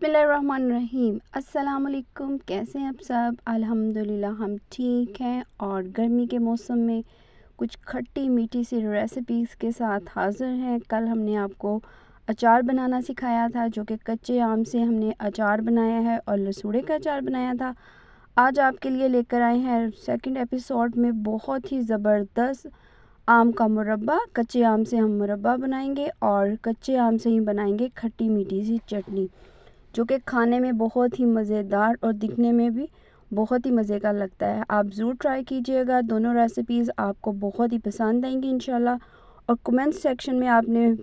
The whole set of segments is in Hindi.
बिस्मिल्लाहिर्रहमानिर्रहीम। अस्सलाम वालेकुम। कैसे हैं आप सब? अल्हम्दुलिल्लाह हम ठीक हैं और गर्मी के मौसम में कुछ खट्टी मीठी सी रेसिपीज़ के साथ हाज़िर हैं। कल हमने आपको अचार बनाना सिखाया था, जो कि कच्चे आम से हमने अचार बनाया है और लसूड़े का अचार बनाया था। आज आपके लिए लेकर आए हैं सेकंड एपिसोड में बहुत ही ज़बरदस्त आम का मुरब्बा। कच्चे आम से हम मुरब्बा बनाएंगे और कच्चे आम से ही बनाएंगे खट्टी मीठी सी चटनी, जो कि खाने में बहुत ही मज़ेदार और दिखने में भी बहुत ही मज़े का लगता है। आप ज़रूर ट्राई कीजिएगा। दोनों रेसिपीज़ आपको बहुत ही पसंद आएंगी इंशाल्लाह। और कमेंट सेक्शन में आपने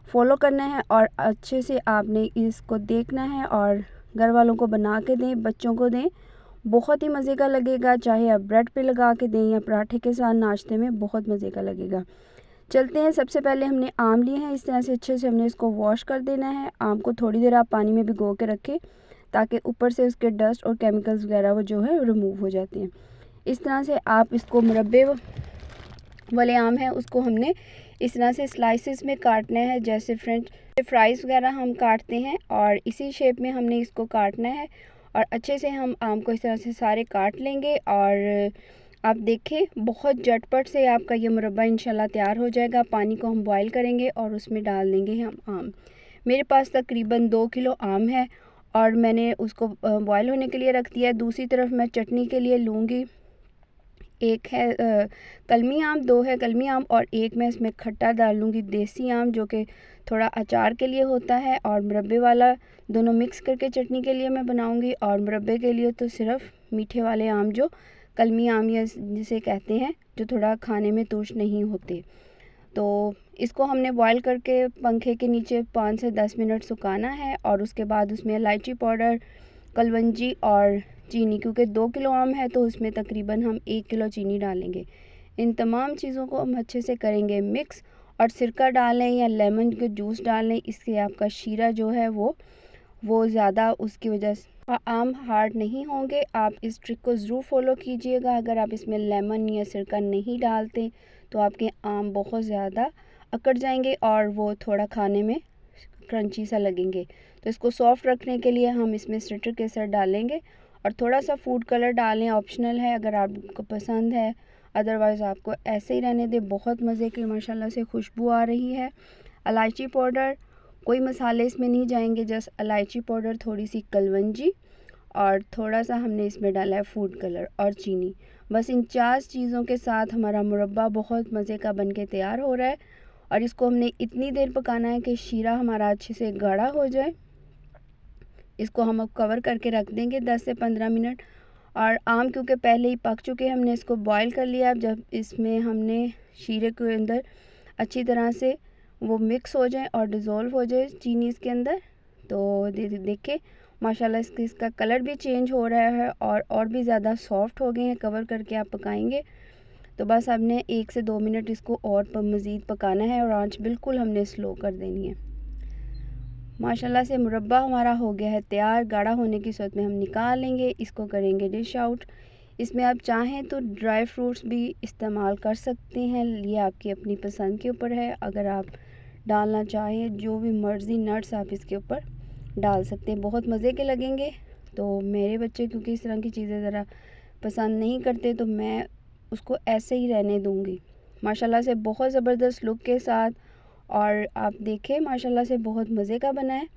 फॉलो करना है और अच्छे से आपने इसको देखना है और घर वालों को बना के दें, बच्चों को दें। बहुत ही मज़े का लगेगा, चाहे आप ब्रेड पे लगा के दें या पराठे के साथ नाश्ते में बहुत मज़े का लगेगा। चलते हैं। सबसे पहले हमने आम लिए हैं, इस तरह से अच्छे से हमने इसको वॉश कर देना है। आम को थोड़ी देर आप पानी में भिगो के रखें ताकि ऊपर से उसके डस्ट और केमिकल्स वगैरह वो जो है रिमूव हो जाते हैं। इस तरह से आप इसको मुरब्बे वाले आम है उसको हमने इस तरह से स्लाइसेस में काटना है, जैसे फ्रेंच फ्राइज़ वगैरह हम काटते हैं, और इसी शेप में हमने इसको काटना है। और अच्छे से हम आम को इस तरह से सारे काट लेंगे और आप देखें बहुत झटपट से आपका ये मुरब्बा इंशाल्लाह तैयार हो जाएगा। पानी को हम बॉईल करेंगे और उसमें डाल देंगे हम आम। मेरे पास तकरीबन 2 किलो आम है और मैंने उसको बॉईल होने के लिए रख दिया है। दूसरी तरफ मैं चटनी के लिए लूँगी, एक है कलमी आम, 2 है कलमी आम और एक मैं इसमें खट्टा डाल लूँगी देसी आम, जो कि थोड़ा अचार के लिए होता है, और मुरब्बे वाला दोनों मिक्स करके चटनी के लिए मैं बनाऊँगी। और मुरब्बे के लिए तो सिर्फ मीठे वाले आम जो कलमी आम या जिसे कहते हैं, जो थोड़ा खाने में तुर्श नहीं होते। तो इसको हमने बॉईल करके पंखे के नीचे 5 से 10 मिनट सुखाना है और उसके बाद उसमें इलायची पाउडर, कलवंजी और चीनी, क्योंकि 2 किलो आम है तो उसमें तकरीबन हम 1 किलो चीनी डालेंगे। इन तमाम चीज़ों को हम अच्छे से करेंगे मिक्स, और सिरका डालें या लेमन का जूस डालें, इससे आपका शीरा जो है वो ज़्यादा उसकी वजह से आम हार्ड नहीं होंगे। आप इस ट्रिक को ज़रूर फॉलो कीजिएगा। अगर आप इसमें लेमन या सिरका नहीं डालते तो आपके आम बहुत ज़्यादा अकड़ जाएंगे और वो थोड़ा खाने में क्रंची सा लगेंगे। तो इसको सॉफ्ट रखने के लिए हम इसमें सिट्रिक केसर डालेंगे और थोड़ा सा फूड कलर डालें, ऑप्शनल है अगर आपको पसंद है, अदरवाइज़ आपको ऐसे ही रहने दें। बहुत मज़े की माशाल्लाह से खुशबू आ रही है। इलायची पाउडर, कोई मसाले इसमें नहीं जाएंगे, जस्ट इलायची पाउडर, थोड़ी सी कलवंजी और थोड़ा सा हमने इसमें डाला है फूड कलर और चीनी। बस इन 4 चीज़ों के साथ हमारा मुरब्बा बहुत मज़े का बनके तैयार हो रहा है। और इसको हमने इतनी देर पकाना है कि शीरा हमारा अच्छे से गाढ़ा हो जाए। इसको हम अब कवर करके रख देंगे 10 से 15 मिनट। और आम क्योंकि पहले ही पक चुके हैं, हमने इसको बॉईल कर लिया। अब जब इसमें हमने शीरे के अंदर अच्छी तरह से वो मिक्स हो जाए और डिज़ोल्व हो जाए चीनी इसके अंदर, तो देखें माशाल्लाह इसका कलर भी चेंज हो रहा है और भी ज़्यादा सॉफ्ट हो गए हैं। कवर करके आप पकाएंगे तो बस आपने 1 से 2 मिनट इसको और मज़ीद पकाना है और आंच बिल्कुल हमने स्लो कर देनी है। माशाल्लाह से मुरब्बा हमारा हो गया है तैयार। गाढ़ा होने की सूरत में हम निकाल लेंगे, इसको करेंगे डिश आउट। इसमें आप चाहें तो ड्राई फ्रूट्स भी इस्तेमाल कर सकते हैं, ये आपकी अपनी पसंद के ऊपर है। अगर आप डालना चाहें जो भी मर्ज़ी नट्स आप इसके ऊपर डाल सकते हैं, बहुत मज़े के लगेंगे। तो मेरे बच्चे क्योंकि इस तरह की चीज़ें ज़रा पसंद नहीं करते तो मैं उसको ऐसे ही रहने दूँगी। माशाल्लाह से बहुत ज़बरदस्त लुक के साथ, और आप देखें माशाल्लाह से बहुत मज़े का बना है।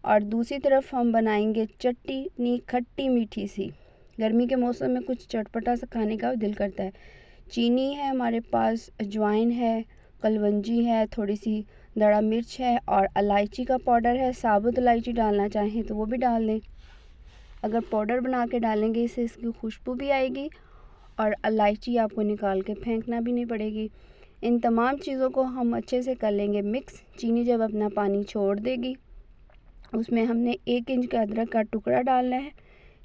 और दूसरी तरफ हम बनाएंगे चटनी खट्टी मीठी सी। गर्मी के मौसम में कुछ चटपटा सा खाने का दिल करता है। चीनी है हमारे पास, अजवाइन है, कलवंजी है, थोड़ी सी दड़ा मिर्च है और इलायची का पाउडर है। साबुत इलायची डालना चाहें तो वो भी डाल दें। अगर पाउडर बना के डालेंगे इससे इसकी खुशबू भी आएगी और इलायची आपको निकाल के फेंकना भी नहीं पड़ेगी। इन तमाम चीज़ों को हम अच्छे से कर लेंगे मिक्स। चीनी जब अपना पानी छोड़ देगी उसमें हमने 1 इंच का अदरक का टुकड़ा डालना है।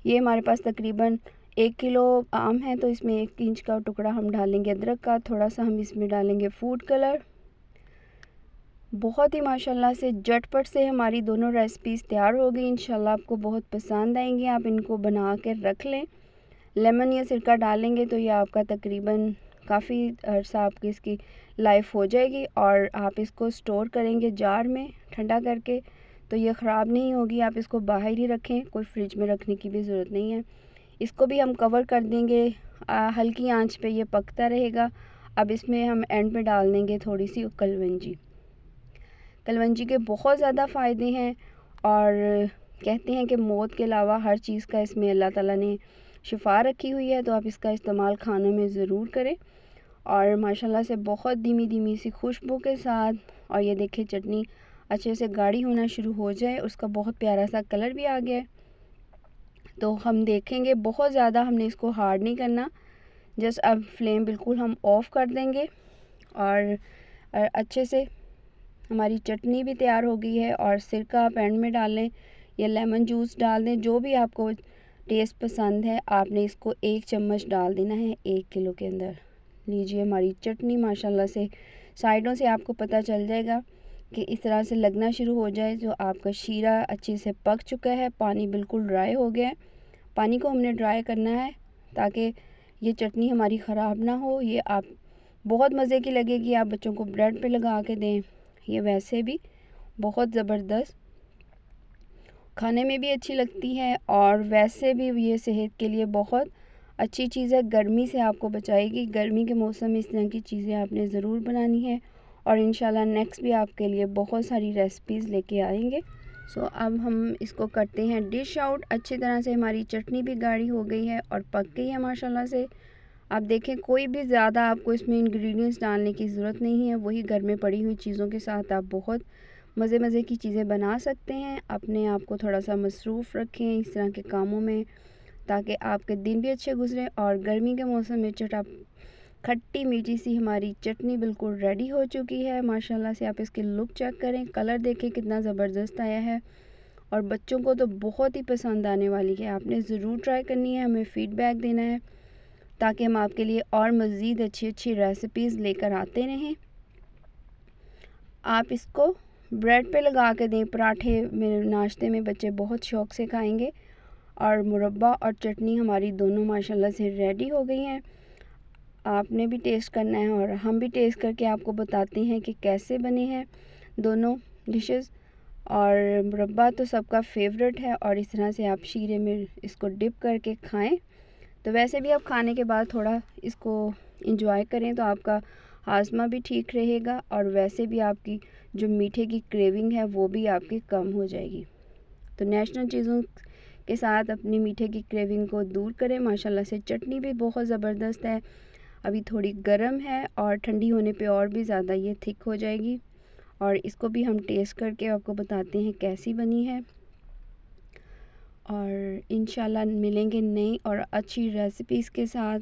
ये हमारे पास तकरीबन 1 किलो आम है तो इसमें 1 इंच का टुकड़ा हम डालेंगे अदरक का। थोड़ा सा हम इसमें डालेंगे फूड कलर। बहुत ही माशाल्लाह से झटपट से हमारी दोनों रेसिपीज़ तैयार हो गई। इंशाल्लाह आपको बहुत पसंद आएंगी, आप इनको बना कर रख लें। लेमन या सिरका डालेंगे तो ये आपका तकरीबन काफ़ी अर्सा आपकी इसकी लाइफ हो जाएगी। और आप इसको स्टोर करेंगे जार में ठंडा करके तो ये ख़राब नहीं होगी। आप इसको बाहर ही रखें, कोई फ्रिज में रखने की भी ज़रूरत नहीं है। इसको भी हम कवर कर देंगे, हल्की आंच पे ये पकता रहेगा। अब इसमें हम एंड पे डाल देंगे थोड़ी सी कलवंजी। कलवंजी के बहुत ज़्यादा फ़ायदे हैं और कहते हैं कि मौत के अलावा हर चीज़ का इसमें अल्लाह ताला ने शिफा रखी हुई है, तो आप इसका इस्तेमाल खानों में ज़रूर करें। और माशाल्लाह से बहुत धीमी धीमी सी खुशबू के साथ, और ये देखिए चटनी अच्छे से गाढ़ी होना शुरू हो जाए, उसका बहुत प्यारा सा कलर भी आ गया है। तो हम देखेंगे बहुत ज़्यादा हमने इसको हार्ड नहीं करना, जस्ट अब फ्लेम बिल्कुल हम ऑफ़ कर देंगे और अच्छे से हमारी चटनी भी तैयार हो गई है। और सिरका आप एंड में डाल लें या लेमन जूस डाल दें, जो भी आपको टेस्ट पसंद है। आपने इसको 1 चम्मच डाल देना है 1 किलो के अंदर। लीजिए हमारी चटनी माशाल्लाह से साइडों से आपको पता चल जाएगा कि इस तरह से लगना शुरू हो जाए, जो आपका शीरा अच्छे से पक चुका है, पानी बिल्कुल ड्राई हो गया है। पानी को हमने ड्राई करना है ताकि ये चटनी हमारी ख़राब ना हो। ये आप बहुत मज़े की लगेगी, आप बच्चों को ब्रेड पे लगा के दें। ये वैसे भी बहुत ज़बरदस्त, खाने में भी अच्छी लगती है और वैसे भी ये सेहत के लिए बहुत अच्छी चीज़ है। गर्मी से आपको बचाएगी। गर्मी के मौसम में इस तरह की चीज़ें आपने ज़रूर बनानी है और इंशाल्लाह नेक्स्ट भी आपके लिए बहुत सारी रेसिपीज़ लेके आएंगे। सो अब हम इसको करते हैं डिश आउट। अच्छी तरह से हमारी चटनी भी गाढ़ी हो गई है और पक गई है माशाल्लाह से। आप देखें कोई भी ज़्यादा आपको इसमें इंग्रेडिएंट्स डालने की ज़रूरत नहीं है, वही घर में पड़ी हुई चीज़ों के साथ आप बहुत मज़े की चीज़ें बना सकते हैं। अपने आप को थोड़ा सा मसरूफ़ रखें इस तरह के कामों में, ताकि आपके दिन भी अच्छे गुजरें। और गर्मी के मौसम में खट्टी मीठी सी हमारी चटनी बिल्कुल रेडी हो चुकी है माशाल्लाह से। आप इसके लुक चेक करें, कलर देखें कितना ज़बरदस्त आया है और बच्चों को तो बहुत ही पसंद आने वाली है। आपने ज़रूर ट्राई करनी है, हमें फ़ीडबैक देना है ताकि हम आपके लिए और मज़ीद अच्छी रेसिपीज़ लेकर आते रहें। आप इसको ब्रेड पे लगा के दें, पराठे में, नाश्ते में बच्चे बहुत शौक़ से खाएंगे। और मुरब्बा और चटनी हमारी दोनों माशाल्लाह से रेडी हो गई हैं। आपने भी टेस्ट करना है और हम भी टेस्ट करके आपको बताते हैं कि कैसे बने हैं दोनों डिशेस। और मुरब्बा तो सबका फेवरेट है और इस तरह से आप शीरे में इसको डिप करके खाएं। तो वैसे भी आप खाने के बाद थोड़ा इसको इंजॉय करें तो आपका हाजमा भी ठीक रहेगा और वैसे भी आपकी जो मीठे की क्रेविंग है वो भी आपकी कम हो जाएगी। तो नेशनल चीज़ों के साथ अपनी मीठे की क्रेविंग को दूर करें। माशाल्लाह से चटनी भी बहुत ज़बरदस्त है, अभी थोड़ी गर्म है और ठंडी होने पे और भी ज़्यादा ये थिक हो जाएगी। और इसको भी हम टेस्ट करके आपको बताते हैं कैसी बनी है। और इंशाल्लाह मिलेंगे नई और अच्छी रेसिपीज़ के साथ।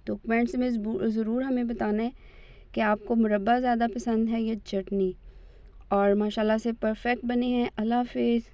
तो कमेंट्स में ज़रूर हमें बताना है कि आपको मुरब्बा ज़्यादा पसंद है या चटनी। और माशाल्लाह से परफेक्ट बने हैं। अल्लाह हाफ़िज़।